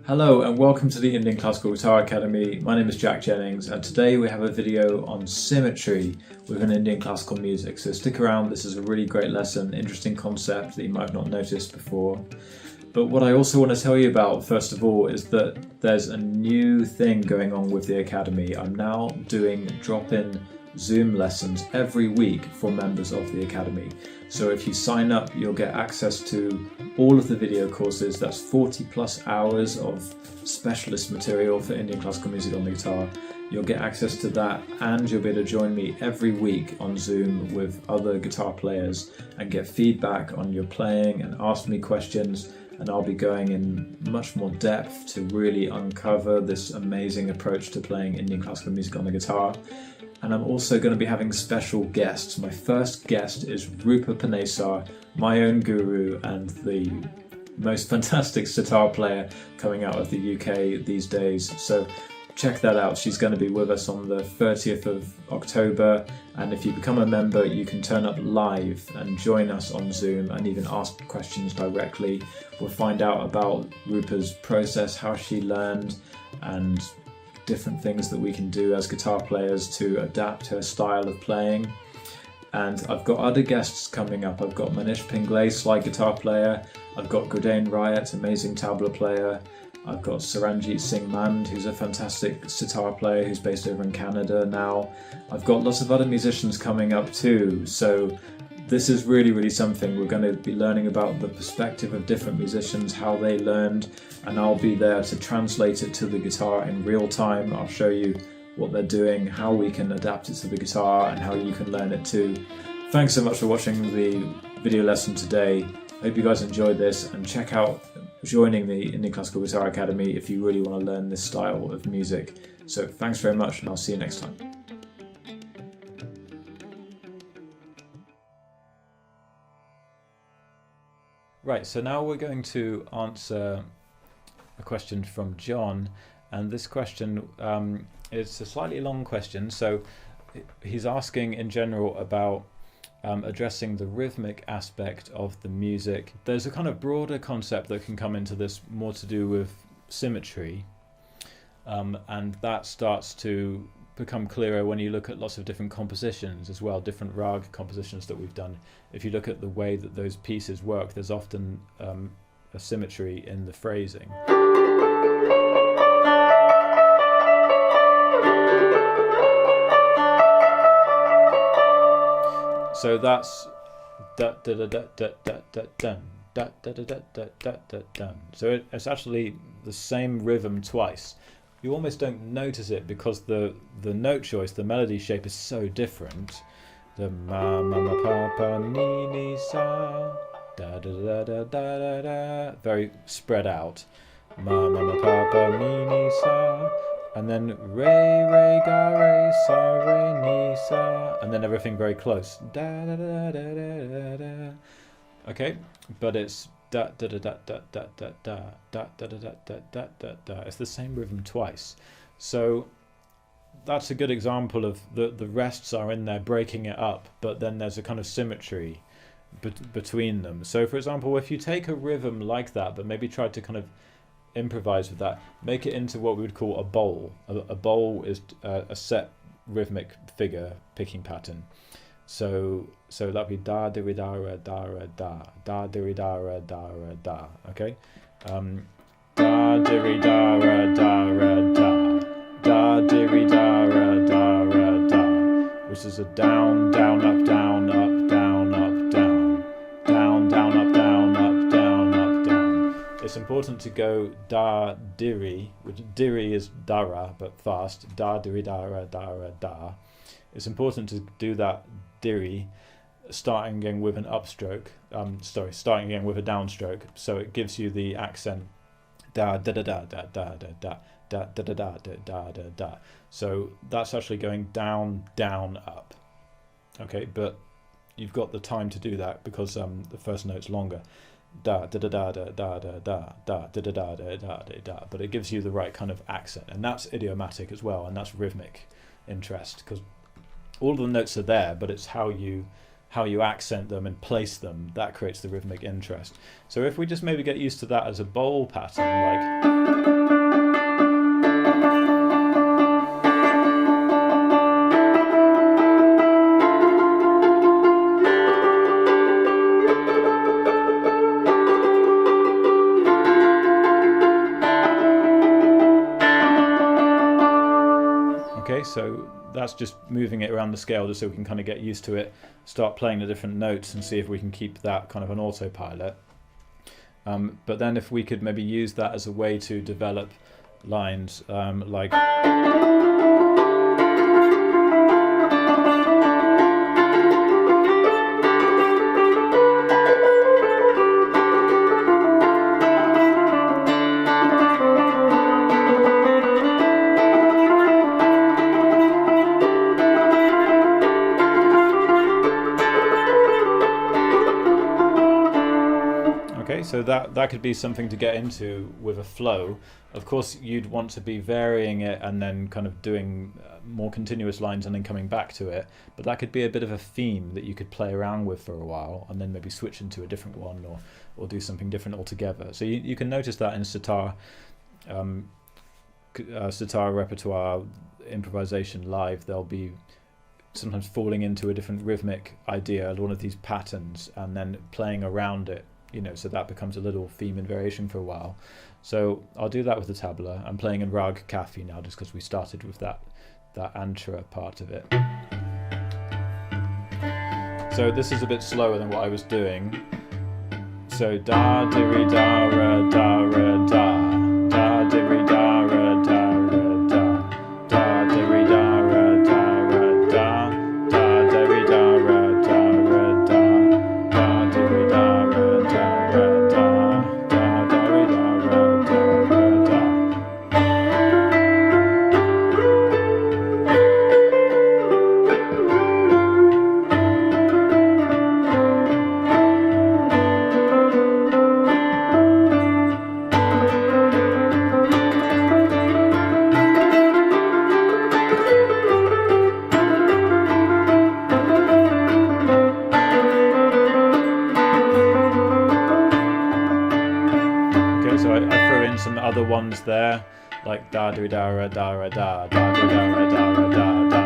Hello and welcome to the Indian Classical Guitar Academy. My name is Jack Jennings and today we have a video on symmetry within Indian classical music. So stick around, this is a really great lesson, interesting concept that you might have not noticed before. But what I also want to tell you about first of all is that there's a new thing going on with the Academy. I'm now doing drop-in Zoom lessons every week for members of the Academy. So if you sign up, you'll get access to all of the video courses. That's 40 plus hours of specialist material for Indian classical music on the guitar. You'll get access to that and you'll be able to join me every week on Zoom with other guitar players and get feedback on your playing and ask me questions. And I'll be going in much more depth to really uncover this amazing approach to playing Indian classical music on the guitar. And I'm also going to be having special guests. My first guest is Roopa Panesar, my own guru and the most fantastic sitar player coming out of the UK these days. So check that out. She's going to be with us on the 30th of October. And if you become a member, you can turn up live and join us on Zoom and even ask questions directly. We'll find out about Roopa's process, how she learned, and different things that we can do as guitar players to adapt her style of playing. And I've got other guests coming up. I've got Manish Pinglay, slide guitar player. I've got Gurdain Riot, amazing tabla player. I've got Saranjit Singh Mand, who's a fantastic sitar player who's based over in Canada now. I've got lots of other musicians coming up too. So this is really something. We're going to be learning about the perspective of different musicians, how they learned, and I'll be there to translate it to the guitar in real time. I'll show you what they're doing, how we can adapt it to the guitar, and how you can learn it too. Thanks so much for watching the video lesson today. Hope you guys enjoyed this, and check out joining the Indian Classical Guitar Academy if you really want to learn this style of music. So thanks very much, and I'll see you next time. Right, so now we're going to answer a question from John, and this question is a slightly long question. So he's asking in general about addressing the rhythmic aspect of the music. There's a kind of broader concept that can come into this, more to do with symmetry, and that starts to become clearer when you look at lots of different compositions as well, different raag compositions that we've done. If you look at the way that those pieces work, there's often a symmetry in the phrasing. So that's da da da da da da da dun, da da da da da da da dun. So it's actually the same rhythm twice. You almost don't notice it because the note choice, the melody shape is so different. The ma ma ma pa pa ni ni sa da da da da da da da, very spread out. Ma ma ma pa pa ni ni sa, and then re re ga re sa re ni sa, and then everything very close. Da da da da da da da. Okay, but it's da da da da da da da da da da da da da da da. It's the same rhythm twice. So that's a good example of the rests are in there breaking it up, but then there's a kind of symmetry between them. So for example, if you take a rhythm like that, but maybe try to kind of improvise with that, make it into what we would call a bowl. A bowl is a set rhythmic figure picking pattern. So that'd be da di ri da ra da ra da, da di ri da ra da ra da. Okay, da di ri da ra da ra da, da di ri da ra da ra da, which is a down down up down up down up down, down down up down up down up down. It's important to go da diri, which diri is dara but fast, da di ri da ra da ra da. It's important to do that diri starting again with an upstroke, starting again with a downstroke, so it gives you the accent da da da da da da da da da da da da da da da. So that's actually going down down up. Okay, but you've got the time to do that because the first note's longer. Da da da da da da da da da da da da da da da, but it gives you the right kind of accent, and that's idiomatic as well, and that's rhythmic interest, because all the notes are there, but it's how you accent them and place them that creates the rhythmic interest. So if we just maybe get used to that as a bowl pattern, like Okay, so that's just moving it around the scale just so we can kind of get used to it, start playing the different notes and see if we can keep that kind of on autopilot. But then if we could maybe use that as a way to develop lines like... Okay, so that could be something to get into with a flow. Of course, you'd want to be varying it and then kind of doing more continuous lines and then coming back to it. But that could be a bit of a theme that you could play around with for a while and then maybe switch into a different one or do something different altogether. So you can notice that in sitar, sitar repertoire, improvisation live, they'll be sometimes falling into a different rhythmic idea, one of these patterns, and then playing around it. So that becomes a little theme and variation for a while. So I'll do that with the tabla. I'm playing in raag kafi now just because we started with that antra part of it. So this is a bit slower than what I was doing. So da di re da ra da ra da, da di re da ra da ra da, da di re da ra da ra da, da di re da ra da ra da, da di re da ra da ra da, da di re da ra da ra da. So I throw in some other ones there, like da do da ra da ra da, da do da ra da ra da da.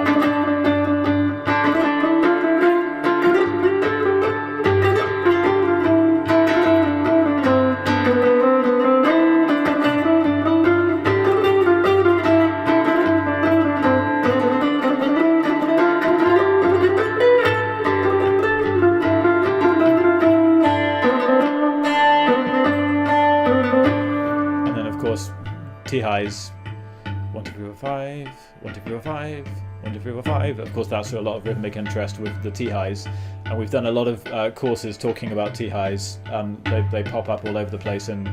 T-highs, 1, 2, 3, 4, 5, 1, 2, 3, 4, 5, 1, 2, 3, 4, 5. Of course, that's a lot of rhythmic interest with the T-highs, and we've done a lot of courses talking about T-highs. They pop up all over the place in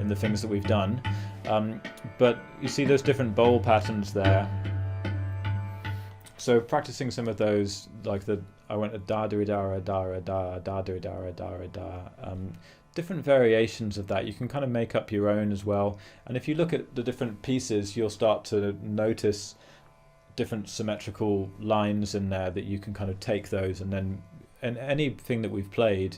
the things that we've done. But you see those different bowl patterns there. So practicing some of those, like I went a da do da ra da ra da, da do da ra da ra da. Different variations of that you can kind of make up your own as well, and if you look at the different pieces you'll start to notice different symmetrical lines in there that you can kind of take those and then anything that we've played,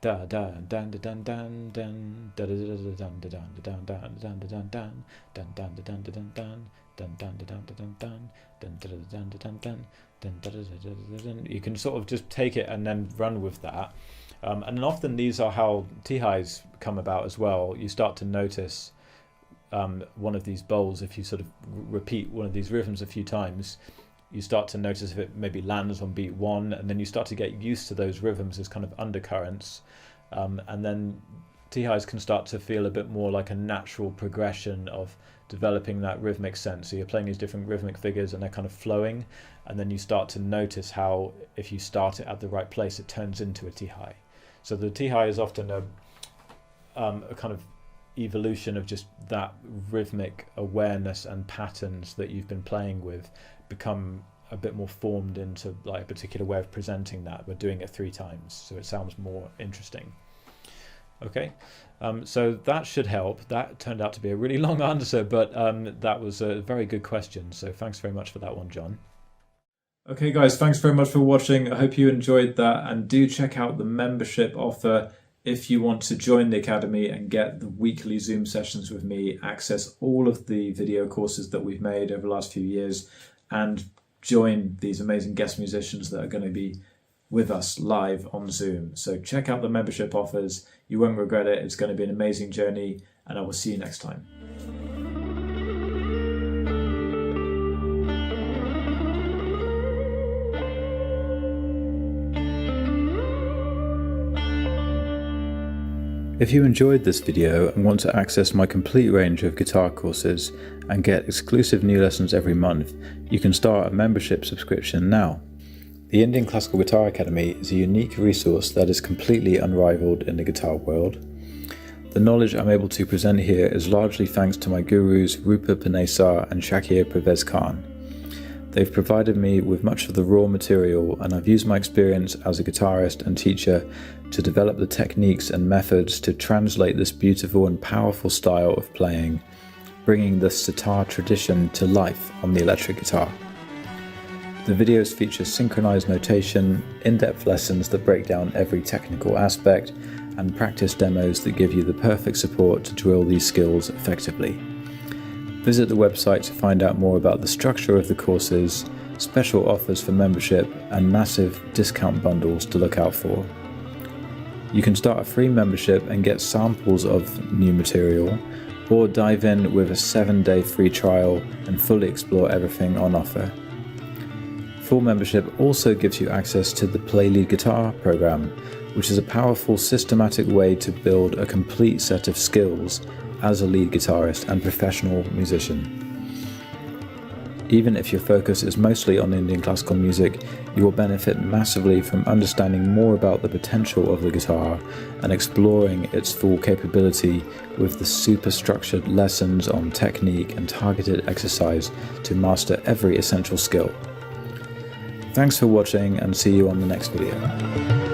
da da dan da dan dan dan da da da da dan da dan da dan dan da dan dan dan dan da dan da dan dan dan dan da dan da dan dan dan da da dan da dan dan dan da da da dan. You can sort of just take it and then run with that. And often these are how T-highs come about as well. You start to notice one of these bowls, if you sort of repeat one of these rhythms a few times, you start to notice if it maybe lands on beat 1, and then you start to get used to those rhythms as kind of undercurrents. And then T-highs can start to feel a bit more like a natural progression of developing that rhythmic sense. So you're playing these different rhythmic figures and they're kind of flowing, and then you start to notice how if you start it at the right place, it turns into a T-high. So the T-high is often a kind of evolution of just that rhythmic awareness and patterns that you've been playing with become a bit more formed into like a particular way of presenting that. We're doing it 3 times, so it sounds more interesting. Okay, so that should help. That turned out to be a really long answer, but that was a very good question. So thanks very much for that one, John. Okay guys, thanks very much for watching. I hope you enjoyed that, and do check out the membership offer if you want to join the Academy and get the weekly Zoom sessions with me, access all of the video courses that we've made over the last few years, and join these amazing guest musicians that are going to be with us live on Zoom. So check out the membership offers. You won't regret it. It's going to be an amazing journey, and I will see you next time. If you enjoyed this video and want to access my complete range of guitar courses and get exclusive new lessons every month, you can start a membership subscription now. The Indian Classical Guitar Academy is a unique resource that is completely unrivaled in the guitar world. The knowledge I'm able to present here is largely thanks to my gurus Roopa, Panesar and Shakir Khan. They've provided me with much of the raw material, and I've used my experience as a guitarist and teacher to develop the techniques and methods to translate this beautiful and powerful style of playing, bringing the sitar tradition to life on the electric guitar. The videos feature synchronized notation, in-depth lessons that break down every technical aspect, and practice demos that give you the perfect support to drill these skills effectively. Visit the website to find out more about the structure of the courses, special offers for membership, and massive discount bundles to look out for. You can start a free membership and get samples of new material, or dive in with a 7-day free trial and fully explore everything on offer. Full membership also gives you access to the Play Lead Guitar program, which is a powerful, systematic way to build a complete set of skills as a lead guitarist and professional musician. Even if your focus is mostly on Indian classical music, you will benefit massively from understanding more about the potential of the guitar and exploring its full capability with the super structured lessons on technique and targeted exercise to master every essential skill. Thanks for watching, and see you on the next video.